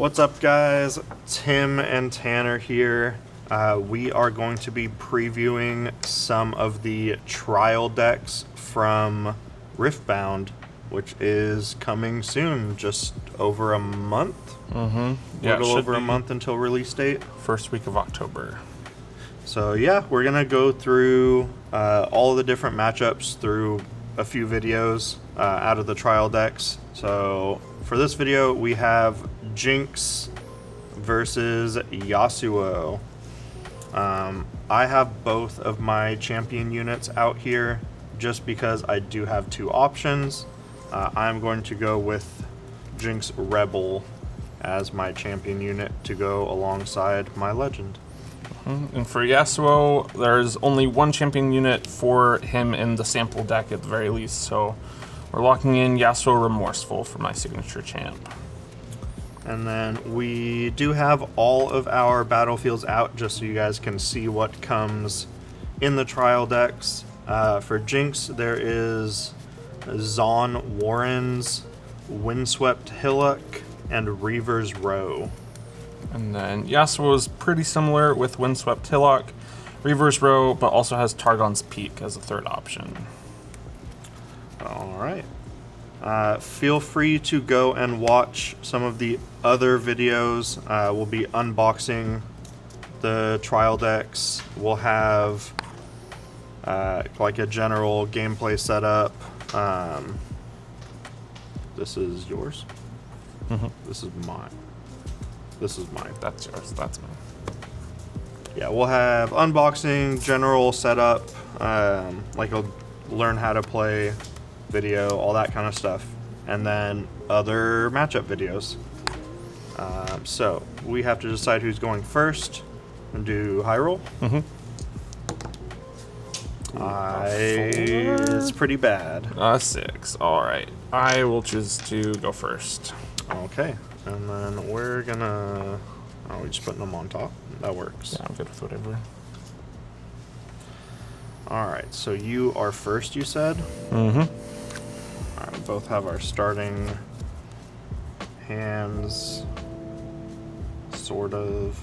What's up, guys? Tim and Tanner here. We are going to be previewing some of the trial decks from Riftbound, which is coming soon, just over a month. Yeah, a little over a month until release date. First week of October. So yeah, we're gonna go through all of the different matchups through a few videos out of the trial decks. So for this video, we have Jinx versus Yasuo. I have both of my champion units out here just because I do have two options. I'm going to go with Jinx Rebel as my champion unit to go alongside my legend. And for Yasuo, there's only one champion unit for him in the sample deck at the very least, so we're locking in Yasuo Remorseful for my signature champ. And then we do have all of our battlefields out just so you guys can see what comes in the trial decks. For Jinx, there is Zaun Warrens, Windswept Hillock, and Reaver's Row. And then Yasuo is pretty similar with Windswept Hillock, Reaver's Row, but also has Targon's Peak as a third option. All right. Feel free to go and watch some of the other videos. We'll be unboxing the trial decks. We'll have like a general gameplay setup. This is yours. This is mine. This is mine. That's yours. That's mine. Yeah, we'll have unboxing, general setup, like a learn how to play video, all that kind of stuff, and then other matchup videos. So we have to decide who's going first and do high roll. It's pretty bad. 6. All right. I will choose to go first. Okay, and then we're gonna. Oh, we're just putting them on top. That works. Yeah, I'm good with whatever. All right, so you are first. You said. All right, we both have our starting hands. Sort of.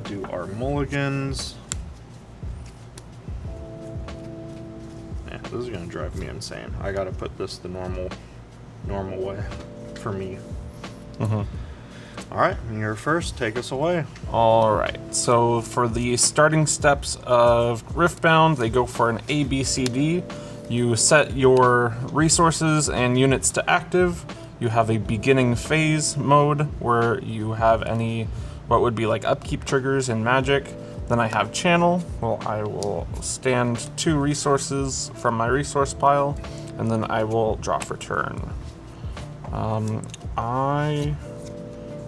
Do our mulligans. Man, this is gonna drive me insane. I gotta put this the normal way for me. All right, you're first. Take us away. All right. So for the starting steps of Riftbound, they go for an A, B, C, D. You set your resources and units to active. You have a beginning phase mode where you have any what would be like upkeep triggers in Magic. Then I have channel. Well, I will stand 2 resources from my resource pile, and then I will draw for turn. I'm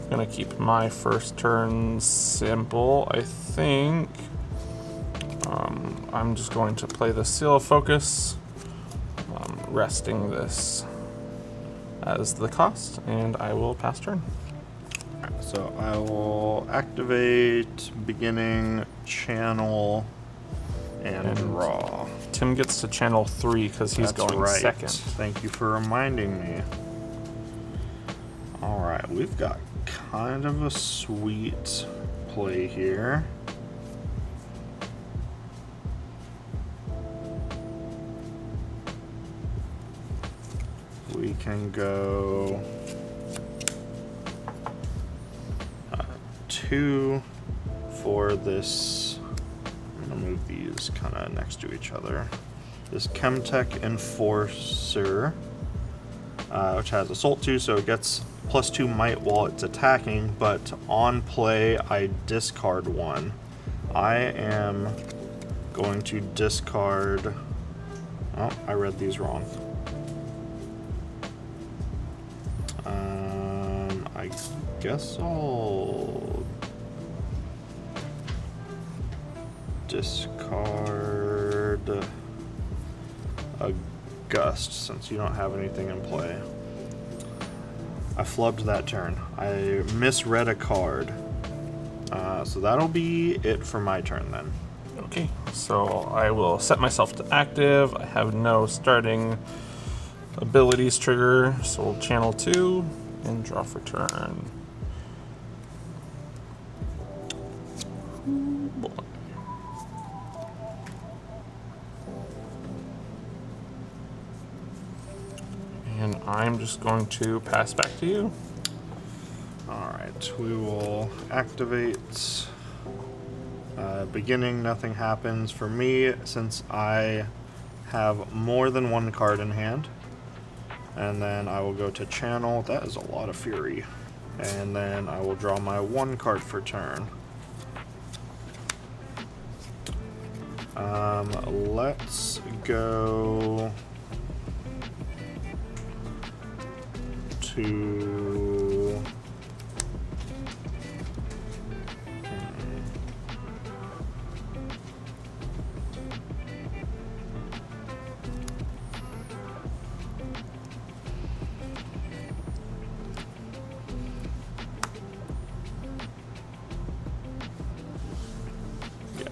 gonna keep my first turn simple, I think. I'm just going to play the Seal of Focus, resting this as the cost, and I will pass turn. So I will activate beginning, channel, and draw. Tim gets to channel 3 because he's going right. second. Thank you for reminding me. All right, we've got kind of a sweet play here. We can go 2 for this. I'm gonna move these kind of next to each other. This Chemtech Enforcer, which has Assault 2, so it gets +2 might while it's attacking, but on play I discard 1. I am going to discard. Oh, I read these wrong. I guess I'll discard a Gust since you don't have anything in play. I flubbed that turn. I misread a card. So that'll be it for my turn then. Okay, so I will set myself to active. I have no starting abilities trigger, so we'll channel 2 and draw for turn. Ooh, boy. And I'm just going to pass back to you. Alright, we will activate. Beginning, nothing happens for me since I have more than one card in hand. And then I will go to channel. That is a lot of fury. And then I will draw my 1 card for turn. Let's go to...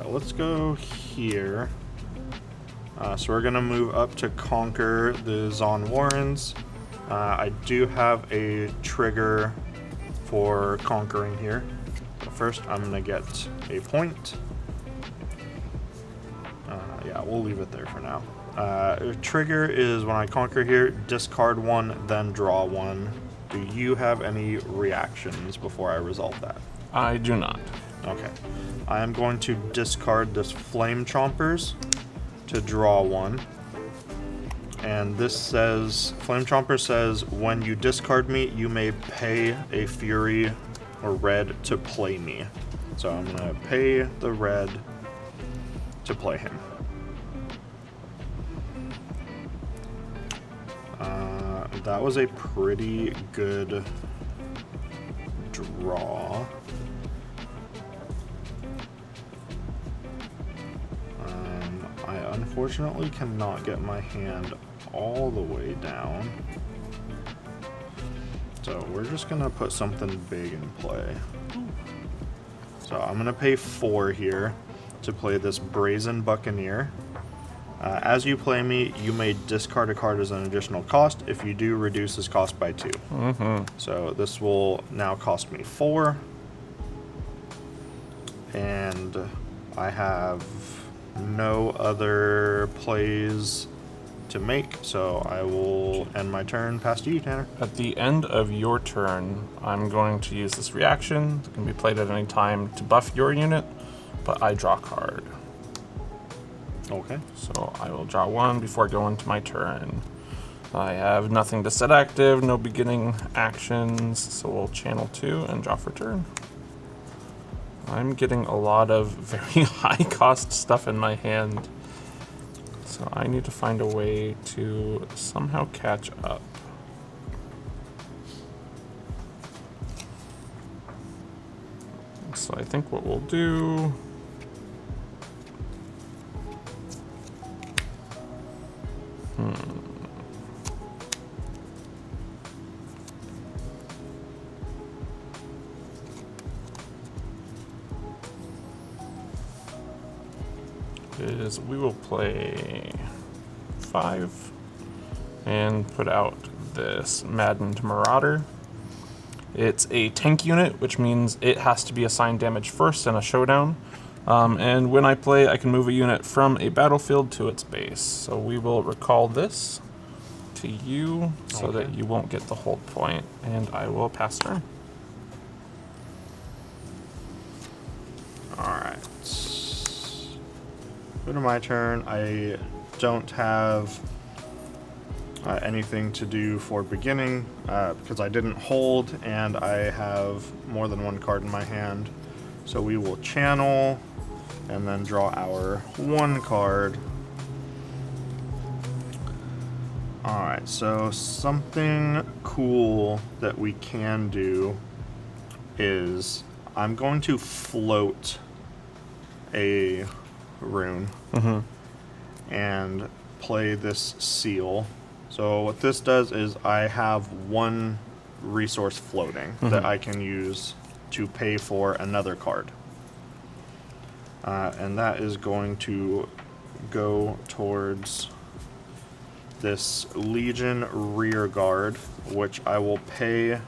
let's go here. So we're gonna move up to conquer the Zon Warrens. I do have a trigger for conquering here. So first I'm gonna get a point. Yeah, we'll leave it there for now. Trigger is when I conquer here, discard 1, then draw 1. Do you have any reactions before I resolve that? I do not. Okay. I am going to discard this Flame Chompers to draw 1. And this says, Flame Chomper says, when you discard me, you may pay a Fury or red to play me. So I'm going to pay the red to play him. That was a pretty good draw. I unfortunately cannot get my hand all the way down. So we're just gonna put something big in play. So I'm gonna pay 4 here to play this Brazen Buccaneer. As you play me, you may discard a card as an additional cost. If you do, reduce this cost by 2. So this will now cost me 4. And I have no other plays to make, so I will end my turn. Pass to you, Tanner. At the end of your turn, I'm going to use this reaction. It can be played at any time to buff your unit, but I draw a card. Okay. So I will draw 1 before going to my turn. I have nothing to set active, no beginning actions, so we'll channel 2 and draw for turn. I'm getting a lot of very high cost stuff in my hand, so I need to find a way to somehow catch up. So I think what we'll do is we will play 5 and put out this Maddened Marauder. It's a tank unit, which means it has to be assigned damage first in a showdown. And when I play, I can move a unit from a battlefield to its base. So we will recall this to you so that you won't get the hold point, and I will pass turn. Alright. Go to my turn. I don't have anything to do for beginning because I didn't hold and I have more than 1 card in my hand. So we will channel and then draw our 1 card. Alright, so something cool that we can do is I'm going to float a rune and play this seal. So what this does is I have 1 resource floating that I can use to pay for another card. And that is going to go towards this Legion rear guard, which I will pay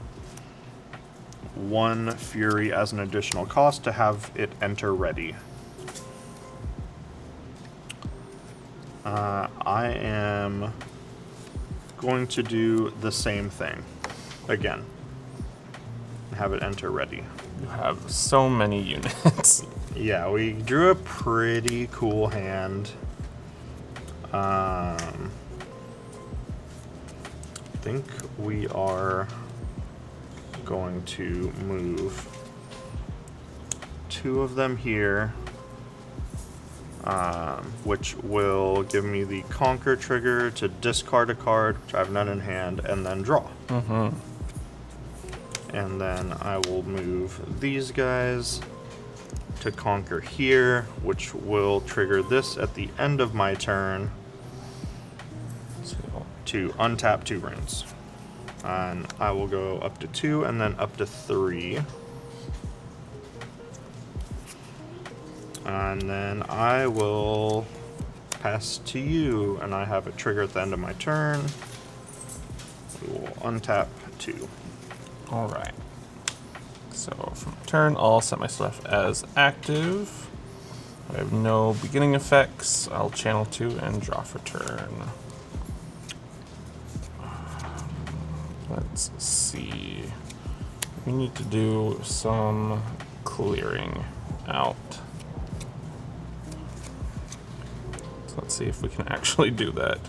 1 Fury as an additional cost to have it enter ready. I am going to do the same thing again. Have it enter ready. You have so many units. Yeah, we drew a pretty cool hand. I think we are going to move 2 of them here, which will give me the Conquer trigger to discard a card, which I have none in hand, and then draw. And then I will move these guys to Conquer here, which will trigger this at the end of my turn to untap 2 runes. And I will go up to 2 and then up to 3. And then I will pass to you, and I have a trigger at the end of my turn. We will untap 2. Alright. So from turn, I'll set my stuff as active. I have no beginning effects. I'll channel 2 and draw for turn. Let's see. We need to do some clearing out. So let's see if we can actually do that.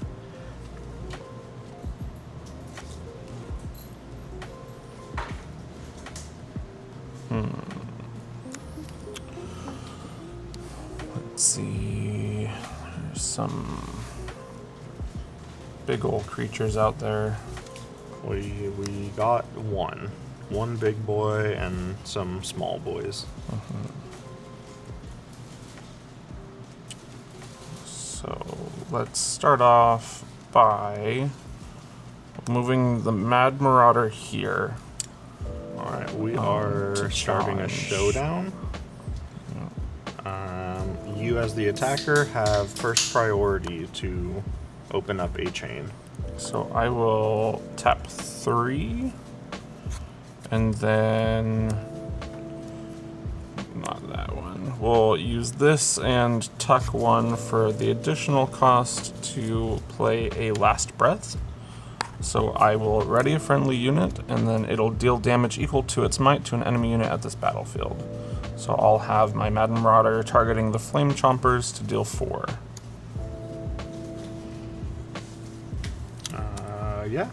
Let's see. There's some big old creatures out there. We got one big boy and some small boys. So let's start off by moving the Mad Marauder here. Alright, we are starting a showdown. You as the attacker have first priority to open up a chain. So I will tap 3, and then, not that one. We'll use this and tuck 1 for the additional cost to play a Last Breath. So I will ready a friendly unit, and then it'll deal damage equal to its might to an enemy unit at this battlefield. So I'll have my Mad Marauder targeting the Flame Chompers to deal 4. Yeah,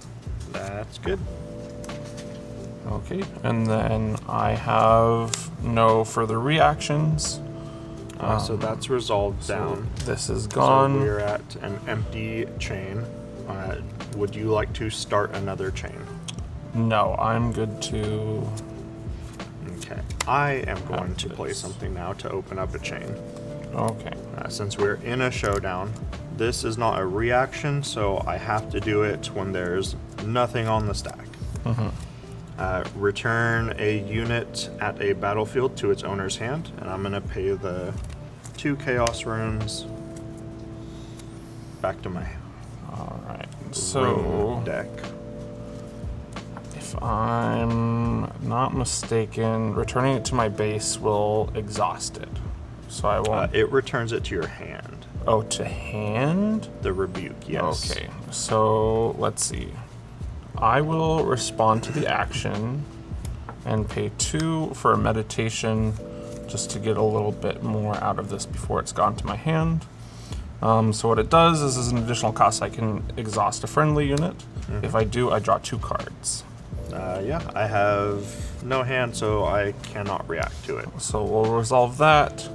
that's good. Okay, and then I have no further reactions. So that's resolved down. This is gone. So we're at an empty chain. Would you like to start another chain? No, I'm good to... Okay. I am going to play something now to open up a chain. Okay. Since we're in a showdown, this is not a reaction, so I have to do it when there's nothing on the stack. Return a unit at a battlefield to its owner's hand, and I'm going to pay the 2 Chaos Runes back to my Alright, rune so deck. if I'm not mistaken, returning it to my base will exhaust it. So I won't... It returns it to your hand. Oh, to hand? The rebuke, yes. Okay, so let's see. I will respond to the action and pay 2 for a meditation just to get a little bit more out of this before it's gone to my hand. So what it does is, as an additional cost, I can exhaust a friendly unit. If I do, I draw 2 cards. Yeah, I have no hand, so I cannot react to it. So we'll resolve that.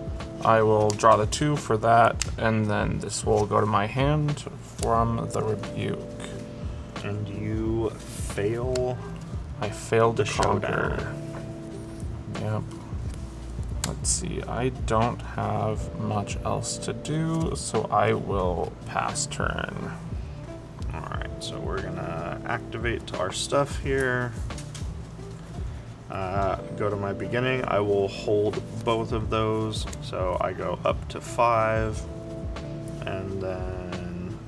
I will draw the 2 for that, and then this will go to my hand from the rebuke. And you fail. I failed the to conquer. showdown. Yep. Let's see, I don't have much else to do, so I will pass turn. Alright, so we're gonna activate our stuff here. go to my beginning. I will hold both of those, so I go up to 5, and then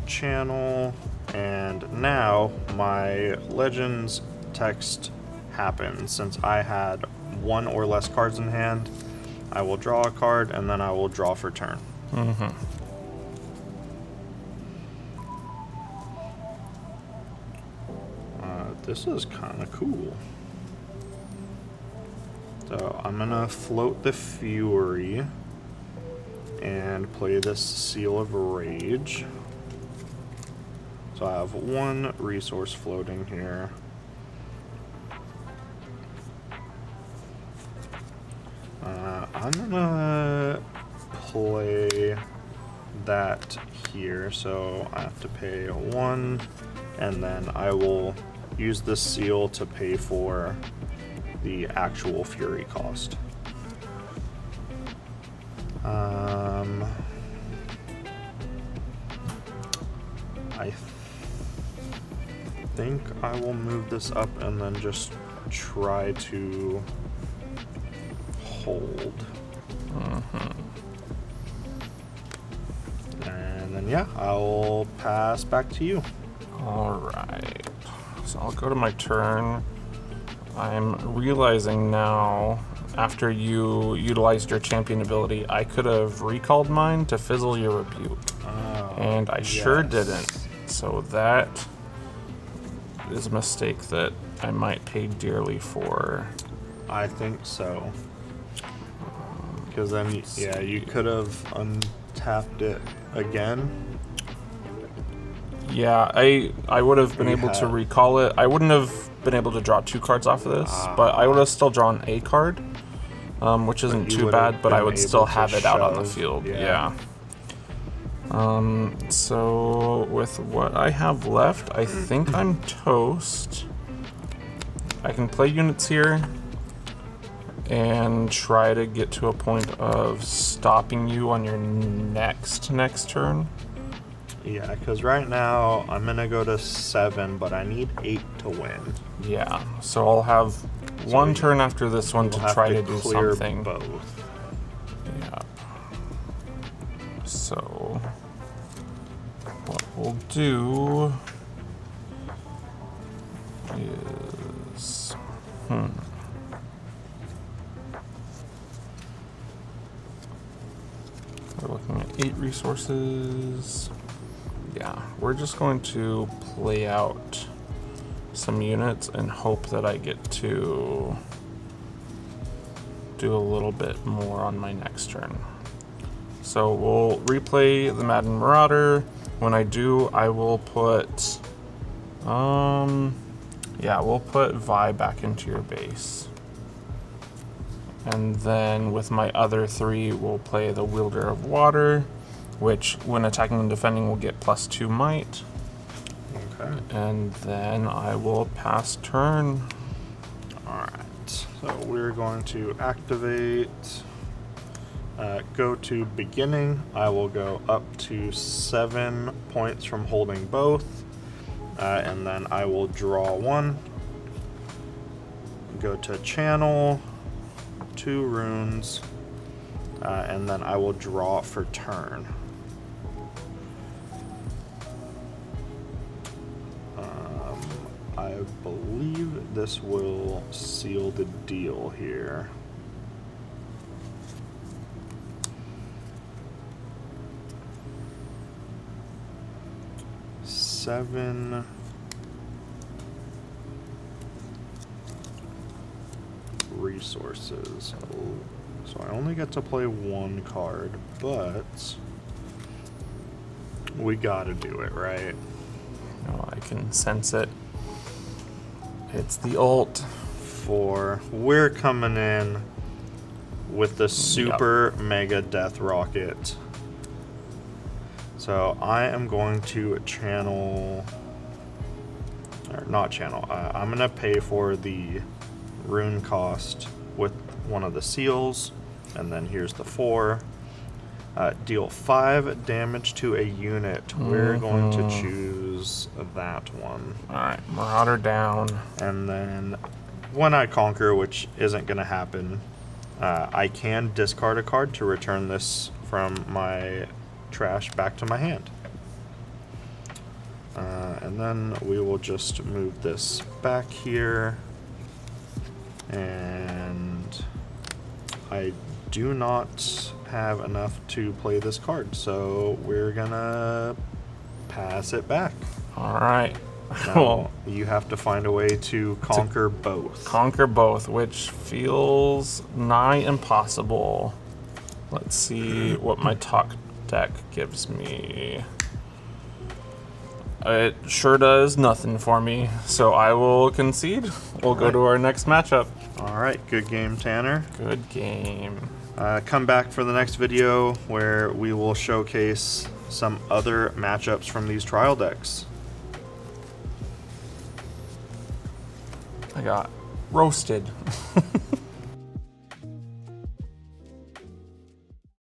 channel, and now my Legends text happens. Since I had 1 or less cards in hand, I will draw a card, and then I will draw for turn. This is kind of cool. So I'm gonna float the Fury and play this Seal of Rage. So I have 1 resource floating here. I'm gonna play that here, so I have to pay 1, and then I will use this seal to pay for the actual Fury cost. I think I will move this up and then just try to hold. And then yeah, I'll pass back to you. Alright, so I'll go to my turn. I'm realizing now, after you utilized your champion ability, I could have recalled mine to fizzle your rebuke. And I sure didn't. So that is a mistake that I might pay dearly for. I think so. Because then, yeah, you could have untapped it again. Yeah, I would have been able to recall it. I wouldn't have been able to draw 2 cards off of this, but I would have still drawn a card, which isn't too bad, but I would still have it out on the field. Yeah. So with what I have left, I think I'm toast. I can play units here and try to get to a point of stopping you on your next turn. Yeah, because right now I'm gonna go to 7, but I need 8 to win. Yeah, so I'll have 1 turn after this one to try to do clear something. Both. Yeah. So what we'll do is we're looking at 8 resources. Yeah, we're just going to play out some units and hope that I get to do a little bit more on my next turn. So we'll replay the Madden Marauder. When I do, I will put, yeah, we'll put Vi back into your base. And then with my other 3, we'll play the Wielder of Water, which when attacking and defending will get +2 might. Okay. And then I will pass turn. Alright, so we're going to activate, go to beginning. I will go up to 7 points from holding both, and then I will draw 1. Go to channel, 2 runes, and then I will draw for turn. I believe this will seal the deal here. Seven resources. So I only get to play 1 card, but we gotta do it, right? Oh, I can sense it. It's the ult. 4. We're coming in with the super mega death rocket. So I am going to channel, or not channel, I'm going to pay for the rune cost with one of the seals, and then here's the 4. Deal 5 damage to a unit. We're going to choose that one. Alright, Marauder down. And then when I conquer, which isn't going to happen, I can discard a card to return this from my trash back to my hand. And then we will just move this back here. And I do not have enough to play this card, so we're gonna pass it back. All right. Now, you have to find a way to conquer both. Conquer both, which feels nigh impossible. Let's see what my talk deck gives me. It sure does nothing for me, so I will concede. We'll go to our next matchup. All right, good game, Tanner. Good game. Come back for the next video where we will showcase some other matchups from these trial decks. I got roasted.